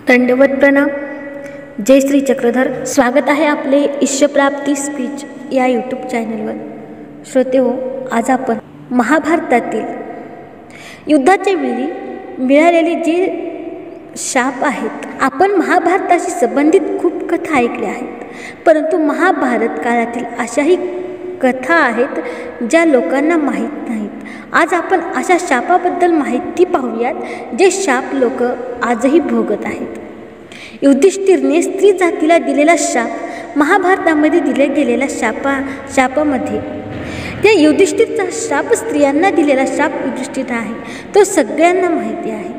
दंडवत प्रणाम. जय श्री चक्रधर. स्वागत आहे आपले ईश्वप्राप्ती स्पीच या यूट्यूब चॅनलवर. श्रोते हो, आज आपण महाभारतातील युद्धाच्या वेळी मिळालेले जे शाप आहेत, आपण महाभारताशी संबंधित खूप कथा ऐकल्या आहेत, परंतु महाभारत काळातील अशाही कथा आहेत ज्या लोकांना माहीत नाहीत. आज आपण अशा शापाबद्दल माहिती पाहूयात जे शाप लोक आजही भोगत आहेत. युधिष्ठिरने स्त्री जातीला दिलेला शाप महाभारतामध्ये दिल्या गेलेल्या शापामध्ये त्या युधिष्ठिरचा शाप स्त्रियांना दिलेला शाप युधिष्ठिर आहे, तो सगळ्यांना माहिती आहे.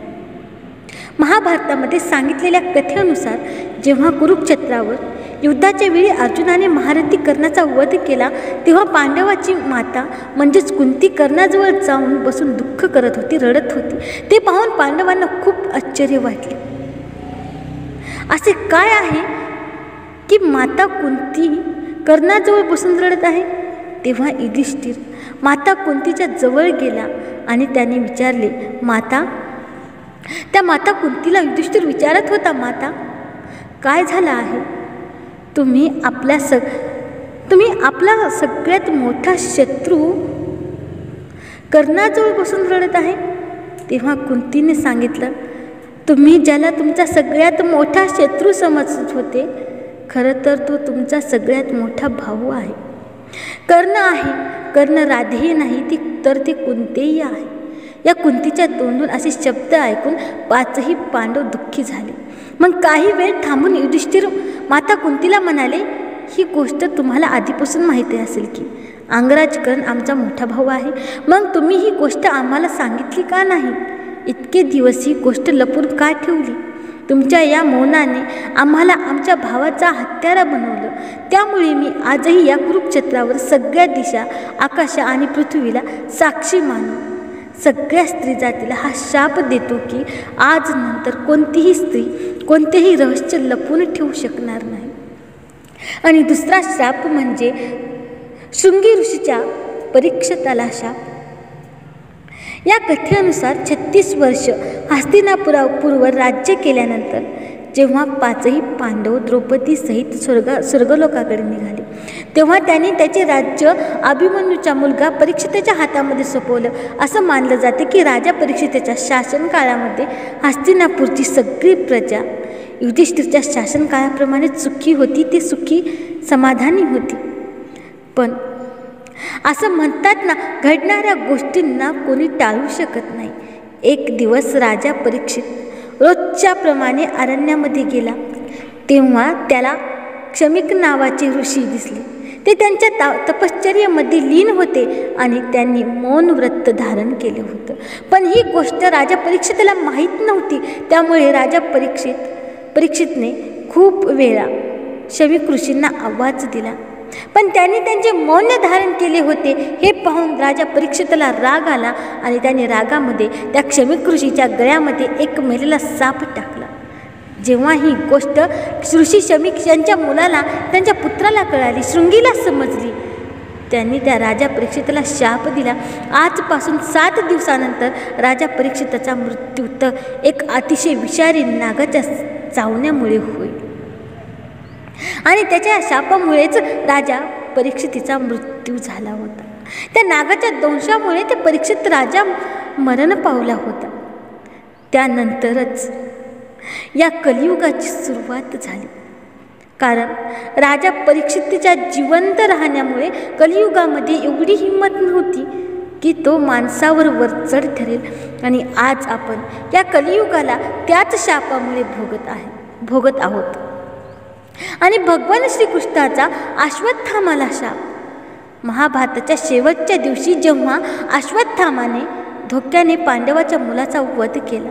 महाभारतामध्ये सांगितलेल्या कथेनुसार जेव्हा कुरुक्षेत्रावर युद्धाच्या वेळी अर्जुनाने महारथी कर्णाचा वध केला, तेव्हा पांडवाची माता म्हणजेच कुंती कर्णाजवळ जाऊन बसून दुःख करत होती, रडत होती. ते पाहून पांडवांना खूप आश्चर्य वाटले. असे काय आहे की माता कुंती कर्णाजवळ बसून रडत आहे? तेव्हा युधिष्ठिर माता कुंतीच्या जवळ गेला आणि त्याने विचारले, माता. त्या माता कुंतीला युधिष्ठिर विचारत होता, माता, काय झालं आहे? तुम्ही आपला सगळ्यात मोठा शत्रू कर्णाजवळ बसून रडत आहे. तेव्हा कुंतीने सांगितलं, तुम्ही ज्याला तुमचा सगळ्यात मोठा शत्रू समजत होते, खरं तर तो तुमचा सगळ्यात मोठा भाऊ आहे. कर्ण आहे. कर्ण राधेय नाही तर ते कुंतेय आहे. या कुंतीच्या तोंडून असे शब्द ऐकून पाचही पांडव दुःखी झाले. मग काही वेळ थांबून युधिष्ठिर माता कुंतीला म्हणाले, ही गोष्ट तुम्हाला आधीपासून माहिती असेल की अंगराज कर्ण आमचा मोठा भाऊ आहे. मग तुम्ही ही गोष्ट आम्हाला सांगितली का नाही? इतके दिवस ही गोष्ट लपून का ठेवली? तुमच्या या मौनाने आम्हाला आमच्या भावाचा हत्यारा बनवलं. त्यामुळे मी आजही या कुरुक्षेत्रावर सगळ्या दिशा, आकाश आणि पृथ्वीला साक्षी मानून सगळ्या स्त्री जातीला हा शाप देतो की आज नंतर कोणतीही स्त्री कोणतेही रहस्य लपून ठेवू शकणार नाही. आणि दुसरा शाप म्हणजे शृंगी ऋषीच्या परीक्षिताला शाप. या कथेनुसार 36 वर्ष हस्तिनापुरावर राज्य केल्यानंतर जेव्हा पाचही पांडव द्रौपदी सहित स्वर्गलोकाकडे निघाले, तेव्हा त्यांनी त्याचे राज्य अभिमन्यूचा मुलगा परीक्षिताच्या हातामध्ये सोपवलं. असं मानलं जाते की राजा परीक्षिताच्या शासनकाळामध्ये हस्तिनापूरची सगळी प्रजा युधिष्ठिरच्या शासनकाळाप्रमाणे सुखी होती, ती सुखी समाधानी होती. पण असं म्हणतात ना, घडणाऱ्या गोष्टींना कोणी टाळू शकत नाही. एक दिवस राजा परीक्षित रोजच्या प्रमाणे अरण्यामध्ये गेला, तेव्हा त्याला क्षमिक नावाचे ऋषी दिसले. ते त्यांच्या तपश्चर्येमध्ये लीन होते आणि त्यांनी मौन व्रत धारण केले होतं. पण ही गोष्ट राजा परीक्षितला माहीत नव्हती. त्यामुळे राजा परीक्षितने खूप वेळा क्षमिक ऋषींना आवाज दिला, पण त्यांनी त्यांचे मौन धारण केले होते. हे पाहून राजा परीक्षितला राग आला आणि त्याने रागामध्ये त्या क्षमिक ऋषीच्या गळ्यामध्ये एक मेलेला साप टाकला. जेव्हा ही गोष्ट ऋषी क्षमिक यांच्या मुलाला, त्यांच्या पुत्राला कळाली, शृंगीला समजली, त्यांनी त्या राजा परीक्षितला शाप दिला. आजपासून 7 दिवसानंतर राजा परीक्षिताचा मृत्यू तर एक अतिशय विषारी नागाच्या चावण्यामुळे होईल आणि त्याच्या शापामुळेच राजा परीक्षितीचा मृत्यू झाला होता. त्या नागाच्या दंशामुळे ते परीक्षित राजा मरण पावला होता. त्यानंतरच या कलियुगाची सुरुवात झाली. कारण राजा परीक्षितीच्या जिवंत राहण्यामुळे कलियुगामध्ये एवढी हिंमत नव्हती की तो माणसावर वरचढ ठरेल. आणि आज आपण या कलियुगाला त्याच शापामुळे भोगत आहोत. आणि भगवान श्रीकृष्णाचा अश्वत्थामाला शाप. महाभारताच्या शेवटच्या दिवशी जेव्हा अश्वत्थामाने धोक्याने पांडवाच्या मुलाचा वध केला,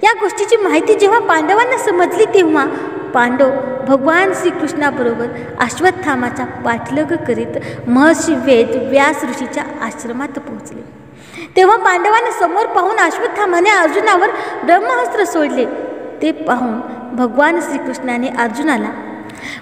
या गोष्टीची माहिती जेव्हा पांडवांना समजली, तेव्हा पांडव भगवान श्रीकृष्णाबरोबर अश्वत्थामाचा पाठलाग करीत महर्षी व्यास ऋषीच्या आश्रमात पोहोचले. तेव्हा पांडवांना समोर पाहून अश्वत्थामाने अर्जुनावर ब्रह्मास्त्र सोडले. ते पाहून भगवान श्रीकृष्णाने अर्जुनाला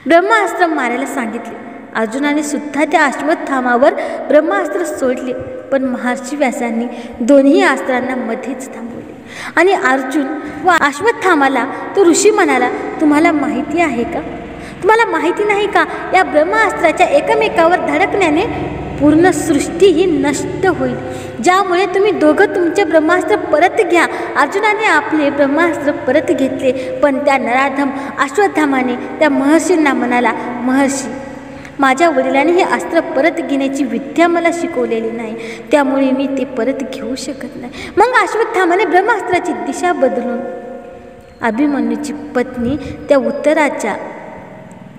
ब्रह्मास्त्र मारायला सांगितले. अर्जुनाने सुद्धा त्या अश्वत्थामावर ब्रह्मास्त्र सोडले, पण महर्षी व्यासांनी दोन्ही अस्त्रांना मध्येच थांबवले. आणि अर्जुन व अश्वत्थामाला तो ऋषी म्हणाला, तुम्हाला माहिती आहे का, तुम्हाला माहिती नाही का, या ब्रह्मास्त्राच्या एकमेकावर धडकण्याने पूर्ण सृष्टी ही नष्ट होईल, ज्यामुळे तुम्ही दोघं तुमचे ब्रह्मास्त्र परत घ्या. अर्जुनाने आपले ब्रह्मास्त्र परत घेतले, पण त्या नराधम अश्वत्थामाने त्या महर्षींना म्हणाला, महर्षी, माझ्या वडिलांनी हे अस्त्र परत घेण्याची विद्या मला शिकवलेली नाही, त्यामुळे मी ते परत घेऊ शकत नाही. मग अश्वत्थामाने ब्रह्मास्त्राची दिशा बदलून अभिमन्यूची पत्नी त्या उत्तराच्या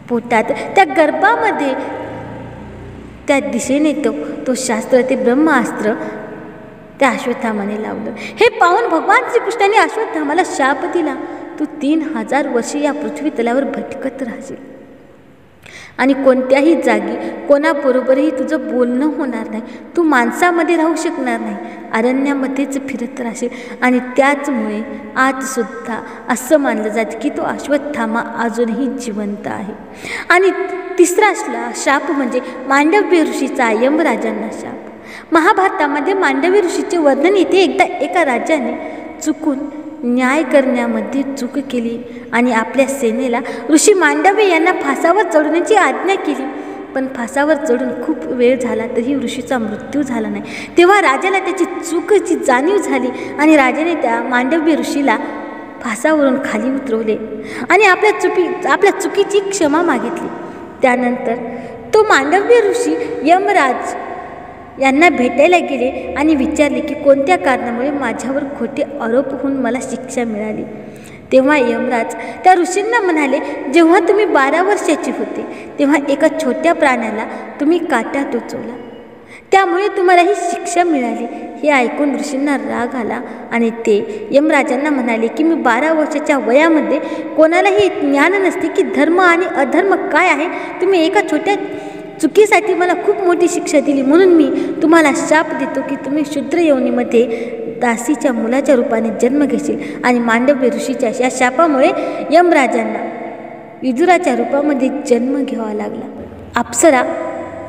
पोटात, त्या गर्भामध्ये, त्या दिशेने तो शास्त्र, ते ब्रह्मास्त्र त्या अश्वत्थामाने लावलं. हे पाहून भगवान श्रीकृष्णाने अश्वत्थामाला शाप दिला, तू 3000 वर्षे या पृथ्वी तलावर भटकत राहशील आणि कोणत्याही जागी कोणाबरोबरही तुझं बोलणं होणार नाही. तू माणसामध्ये राहू शकणार नाही, अरण्यामध्येच फिरत राहशील. आणि त्याचमुळे आजसुद्धा असं मानलं जातं की तो अश्वत्थामा अजूनही जिवंत आहे. आणि तिसरा शाप म्हणजे मांडव्य ऋषीचा यमराजांना शाप. महाभारतामध्ये मांडव्य ऋषीचे वर्णन येते. एकदा एका राजाने चुकून न्याय करण्यामध्ये चूक केली आणि आपल्या सेनेला ऋषी मांडव्य यांना फासावर चढवण्याची आज्ञा केली. पण फासावर चढून खूप वेळ झाला तरी ऋषीचा मृत्यू झाला नाही. तेव्हा राजाला त्याची चूकची जाणीव झाली आणि राजाने त्या मांडव्य ऋषीला फासावरून खाली उतरवले आणि आपल्या चुकीची क्षमा मागितली. त्यानंतर तो मांडव्य ऋषी यमराज यांना भेटायला गेले आणि विचारले की कोणत्या कारणामुळे माझ्यावर खोटे आरोप होऊन मला शिक्षा मिळाली. तेव्हा यमराज त्या ऋषींना म्हणाले, जेव्हा तुम्ही 12 वर्षाचे होते तेव्हा एका छोट्या प्राण्याला तुम्ही काटा टोचवला, त्यामुळे तुम्हाला ही शिक्षा मिळाली. हे ऐकून ऋषींना राग आला आणि ते यमराजांना म्हणाले की मी 12 वर्षाच्या वयामध्ये कोणालाही ज्ञान नसते की धर्म आणि अधर्म काय आहे. तुम्ही एका छोट्या चुकीसाठी मला खूप मोठी शिक्षा दिली, म्हणून मी तुम्हाला शाप देतो की तुम्ही शूद्र योनीमध्ये दासीच्या मुलाच्या रूपाने जन्म घेशील. आणि मांडव्य ऋषीच्या या शापामुळे यमराजांना विदुराच्या रूपामध्ये जन्म घ्यावा लागला. अप्सरा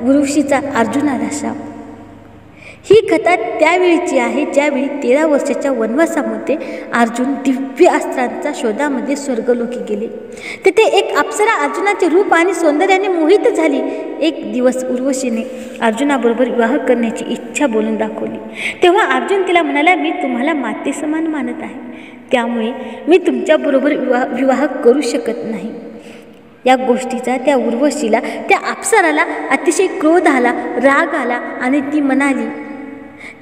उर्वशीचा अर्जुनाला शाप. ही कथा त्यावेळीची आहे ज्यावेळी 13 वर्षाच्या वनवासामध्ये अर्जुन दिव्य अस्त्रांच्या शोधामध्ये स्वर्गलोकी गेले. तिथे एक अप्सरा अर्जुनाचे रूप आणि सौंदर्याने मोहित झाली. एक दिवस उर्वशीने अर्जुनाबरोबर विवाह करण्याची इच्छा बोलून दाखवली. तेव्हा अर्जुन तिला म्हणाला, मी तुम्हाला माते समान मानत आहे, त्यामुळे मी तुमच्याबरोबर विवाह करू शकत नाही. या गोष्टीचा त्या उर्वशीला, त्या अप्सराला अतिशय क्रोध आला, राग आला आणि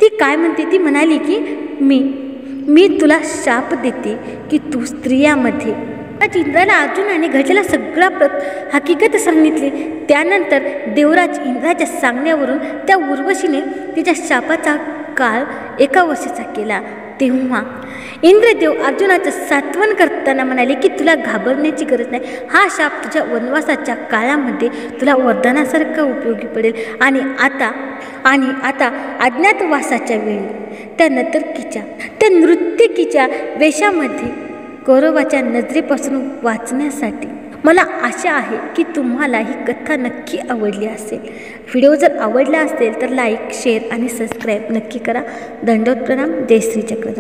ती काय म्हणते, ती म्हणाली की मी तुला शाप देते की तू स्त्रियामध्ये. इंद्राला अर्जुनाने घडलेला सगळा हकीकत सांगितली. त्यानंतर देवराज इंद्राच्या सांगण्यावरून त्या उर्वशीने तिच्या शापाचा काळ 1 वर्षाचा केला. तेव्हा इंद्रदेव अर्जुनाचं सांत्वन करताना म्हणाले की तुला घाबरण्याची गरज नाही, हा शाप तुझ्या वनवासाच्या काळामध्ये तुला वरदानासारखा उपयोगी पडेल. आणि आता अज्ञातवासाच्या वेळी त्या नर्तकीच्या, त्या नृत्यकीच्या वेशामध्ये कौरवाच्या नजरेपासून वाचण्यासाठी मला आशा आहे की तुम्हाला ही कथा नक्की आवडली असेल. व्हिडिओ जर आवडला असेल तर लाईक, शेअर आणि सबस्क्राईब नक्की करा. दंडवत प्रणाम. जय श्री चक्रधर.